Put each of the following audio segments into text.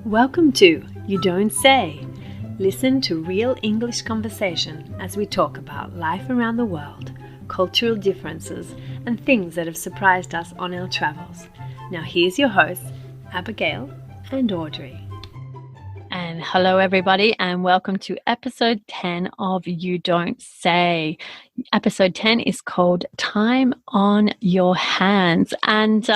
Welcome to You Don't Say. Listen to real English conversation as we talk about life around the world, cultural differences, and things that have surprised us on our travels. Now here's your hosts, Abigail and Audrey. And hello, everybody, and welcome to episode 10 of You Don't Say. Episode 10 is called Time on Your Hands. And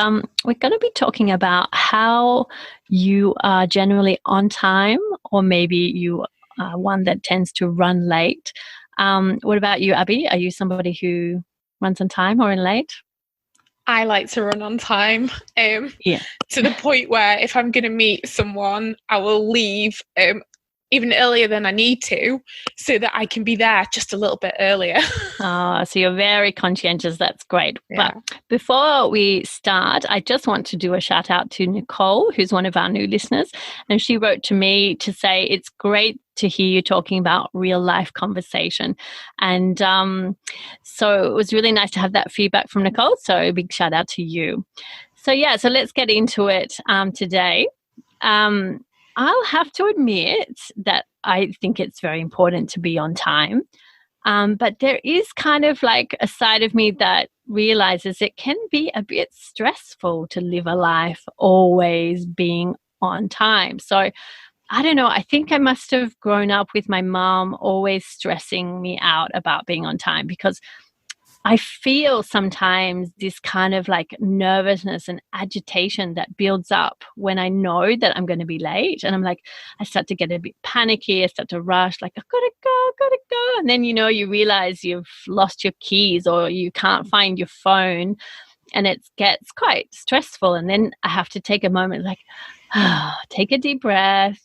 we're going to be talking about how you are generally on time, or maybe you are one that tends to run late. What about you, Abby? Are you somebody who runs on time or in late? I like to run on time to the point where if I'm going to meet someone, I will leave even earlier than I need to so that I can be there just a little bit earlier. Oh, so you're very conscientious. That's great. Yeah. But before we start, I just want to do a shout out to Nicole, who's one of our new listeners. And she wrote to me to say it's great to hear you talking about real life conversation. And so it was really nice to have that feedback from Nicole. So a big shout out to you. So let's get into it today. I'll have to admit that I think it's very important to be on time. But there is kind of like a side of me that realizes it can be a bit stressful to live a life always being on time. So I don't know, I think I must have grown up with my mom always stressing me out about being on time, because I feel sometimes this kind of like nervousness and agitation that builds up when I know that I'm going to be late. And I'm like, I start to get a bit panicky. I start to rush, like, I've got to go. And then, you realize you've lost your keys or you can't find your phone, and it gets quite stressful. And then I have to take a moment, like, take a deep breath.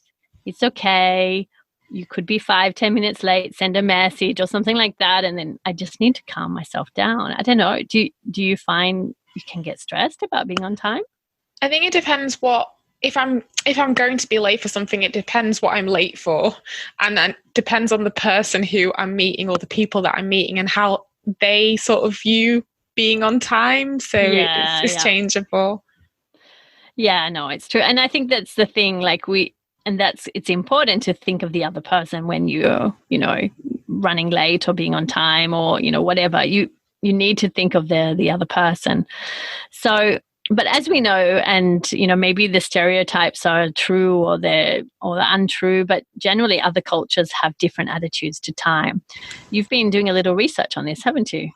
It's okay. You could be 5-10 minutes late, send a message or something like that. And then I just need to calm myself down. I don't know. Do you find you can get stressed about being on time? I think it depends if I'm going to be late for something, it depends what I'm late for. And then depends on the person who I'm meeting or the people that I'm meeting and how they sort of view being on time. So it's changeable. Yeah, no, it's true. And I think that's the thing, it's important to think of the other person when you're, running late or being on time or, whatever. You need to think of the other person. So, but as we know, and, maybe the stereotypes are true or they're untrue, but generally other cultures have different attitudes to time. You've been doing a little research on this, haven't you?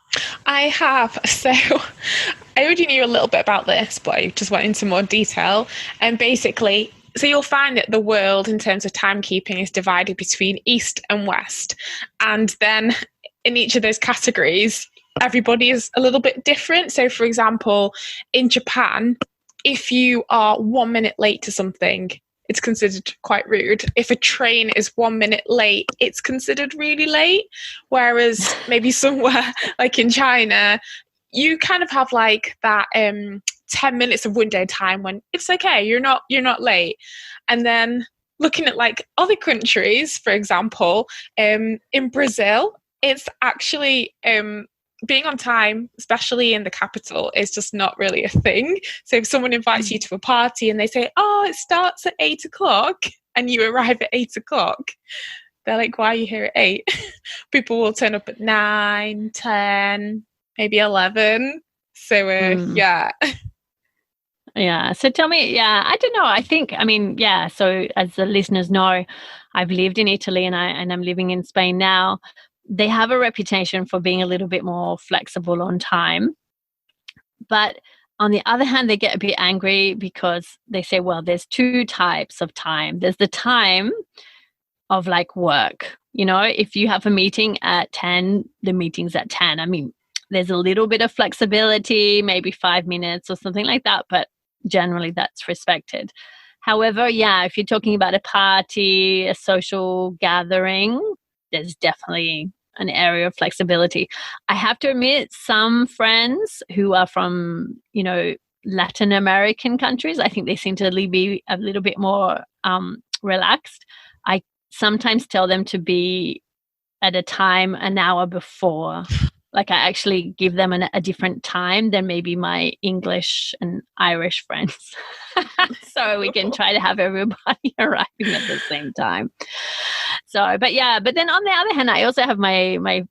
I have. So I already knew a little bit about this, but I just went into more detail. And basically, so you'll find that the world in terms of timekeeping is divided between East and West. And then in each of those categories, everybody is a little bit different. So for example, in Japan, if you are 1 minute late to something, it's considered quite rude. If a train is 1 minute late, it's considered really late. Whereas maybe somewhere like in China, you kind of have like that 10 minutes of window time when it's okay, you're not late. And then looking at like other countries, for example, in Brazil, it's actually being on time, especially in the capital, is just not really a thing. So if someone invites you to a party and they say, oh, it starts at 8:00 and you arrive at 8:00, they're like, why are you here at 8? People will turn up at 9, 10, maybe 11. So Yeah. So tell me, I don't know. So as the listeners know, I've lived in Italy and I'm living in Spain now. They have a reputation for being a little bit more flexible on time. But on the other hand, they get a bit angry because they say, well, there's two types of time. There's the time of like work. If you have a meeting at 10, the meeting's at 10. I mean, there's a little bit of flexibility, maybe 5 minutes or something like that, but generally that's respected. However, if you're talking about a party, a social gathering, there's definitely an area of flexibility. I have to admit, some friends who are from, Latin American countries, I think they seem to be a little bit more relaxed. I sometimes tell them to be at a time an hour before. Like I actually give them a different time than maybe my English and Irish friends. So we can try to have everybody arriving at the same time. So, but then on the other hand, I also have my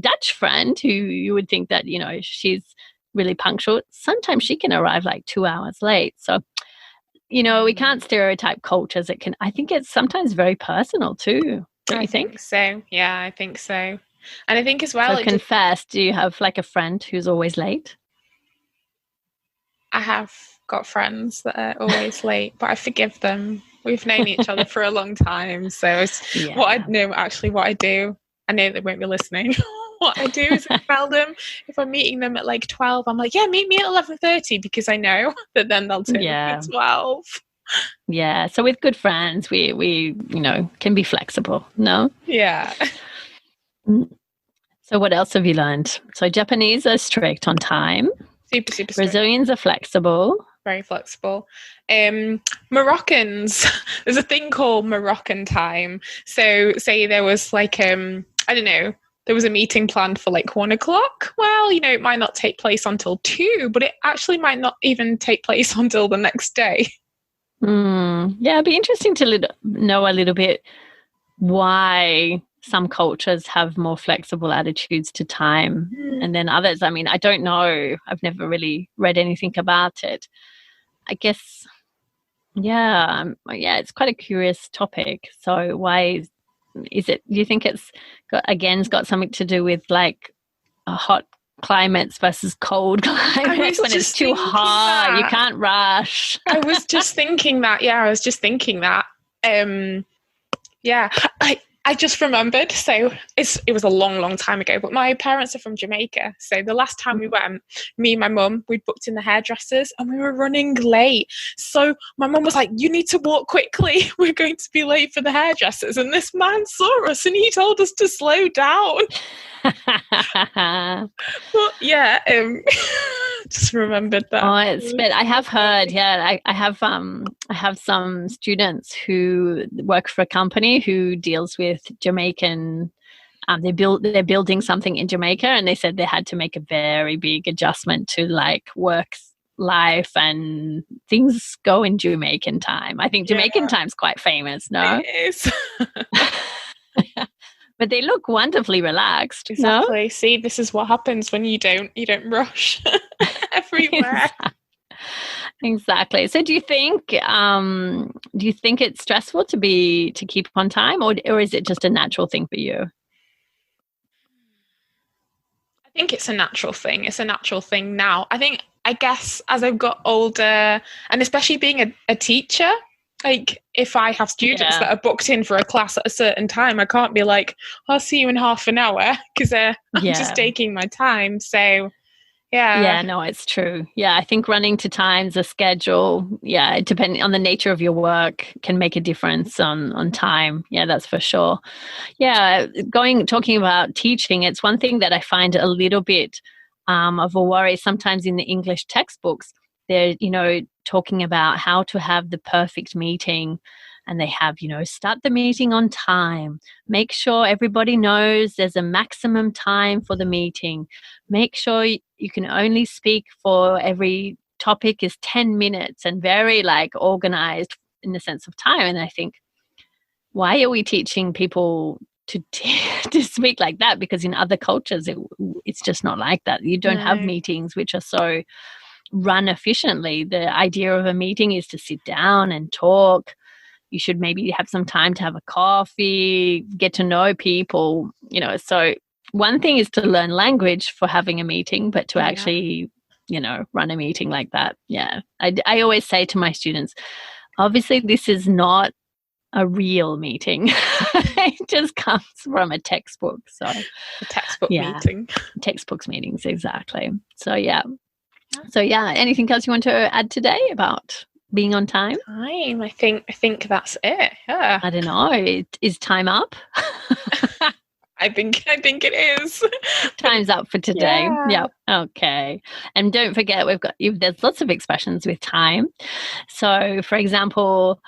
Dutch friend who you would think that, she's really punctual. Sometimes she can arrive like 2 hours late. So, we can't stereotype cultures. I think it's sometimes very personal too. Don't you think? So. Yeah, I think so. And I think as well. So confess, do you have like a friend who's always late? I have got friends that are always late, but I forgive them. We've known each other for a long time. So what I do, I know they won't be listening. What I do is I tell them if I'm meeting them at like 12, I'm like, yeah, meet me at 11:30 because I know that then they'll turn up at 12. Yeah. So with good friends, we can be flexible. No? Yeah. So what else have you learned? So Japanese are strict on time. Super strict. Brazilians are flexible. Very flexible. Moroccans, there's a thing called Moroccan time. So say there was like, I don't know, there was a meeting planned for like 1 o'clock. Well, it might not take place until 2, but it actually might not even take place until the next day. Yeah, it'd be interesting to know a little bit why some cultures have more flexible attitudes to time and then others. I mean, I don't know. I've never really read anything about it. I guess, it's quite a curious topic. So why is it, do you think it's got something to do with like hot climates versus cold climates when it's too hot, you can't rush? I was just thinking that. Yeah, I was just thinking that. I just remembered. So it was a long, long time ago, but my parents are from Jamaica. So the last time we went, me and my mum, we'd booked in the hairdressers and we were running late. So my mum was like, you need to walk quickly. We're going to be late for the hairdressers. And this man saw us and he told us to slow down. But yeah, just remembered that. Oh, I have heard. Yeah, I have some students who work for a company who deals with Jamaican. They're building something in Jamaica, and they said they had to make a very big adjustment to like work life and things go in Jamaican time. I think Jamaican time's quite famous, no? It is. But they look wonderfully relaxed. Exactly. No? See, this is what happens when you don't rush everywhere. Exactly. So do you think it's stressful to keep on time, or is it just a natural thing for you? I think it's a natural thing. It's a natural thing now. I guess as I've got older, and especially being a teacher, like if I have students that are booked in for a class at a certain time, I can't be like, I'll see you in half an hour because I'm just taking my time. So yeah, no, it's true. Yeah, I think running to times, a schedule, depending on the nature of your work, can make a difference on time. Yeah, that's for sure. Yeah, talking about teaching, it's one thing that I find a little bit of a worry sometimes in the English textbooks. They're, talking about how to have the perfect meeting, and they have, start the meeting on time, make sure everybody knows there's a maximum time for the meeting, make sure you can only speak for every topic is 10 minutes, and very like organized in the sense of time. And I think, why are we teaching people to speak like that? Because in other cultures it's just not like that. You don't have meetings which are so run efficiently. The idea of a meeting is to sit down and talk. You should maybe have some time to have a coffee, get to know people, So one thing is to learn language for having a meeting, but to actually, run a meeting like that. Yeah. I always say to my students, obviously this is not a real meeting. It just comes from a textbook. So a textbook meeting. Textbooks meetings, exactly. So anything else you want to add today about being on time? I think that's it. Yeah. I don't know. Is time up? I think it is. Time's up for today. Yeah. Okay. And don't forget, there's lots of expressions with time. So, for example,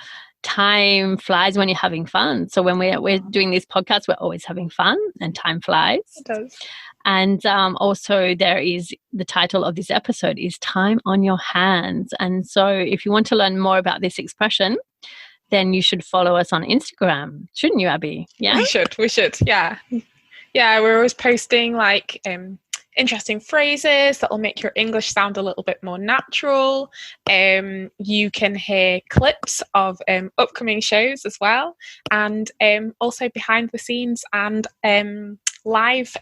time flies when you're having fun. So when we're doing these podcasts, we're always having fun, and time flies. It does. And also there is the title of this episode is Time on Your Hands. And so if you want to learn more about this expression, then you should follow us on Instagram, shouldn't you, Abby? Yeah, we should. Yeah, we're always posting like interesting phrases that will make your English sound a little bit more natural. You can hear clips of upcoming shows as well, and also behind the scenes and live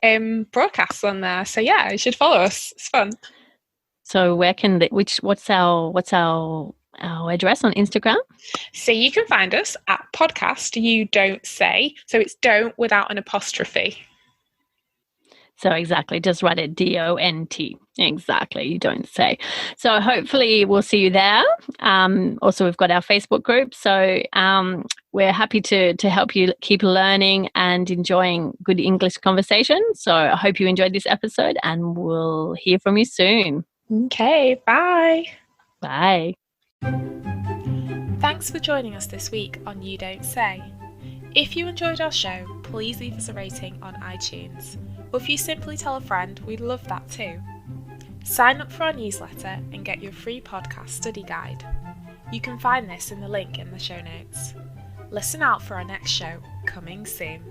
broadcasts on there. So yeah, you should follow us. It's fun. So where can what's our address on Instagram? So you can find us at podcast You Don't Say. So it's don't without an apostrophe. So exactly, just write it DONT. Exactly, you don't say. So hopefully we'll see you there. Also, we've got our Facebook group. So we're happy to help you keep learning and enjoying good English conversation. So I hope you enjoyed this episode, and we'll hear from you soon. Okay, bye. Bye. Thanks for joining us this week on You Don't Say. If you enjoyed our show, please leave us a rating on iTunes. Or if you simply tell a friend, we'd love that too. Sign up for our newsletter and get your free podcast study guide. You can find this in the link in the show notes. Listen out for our next show, coming soon.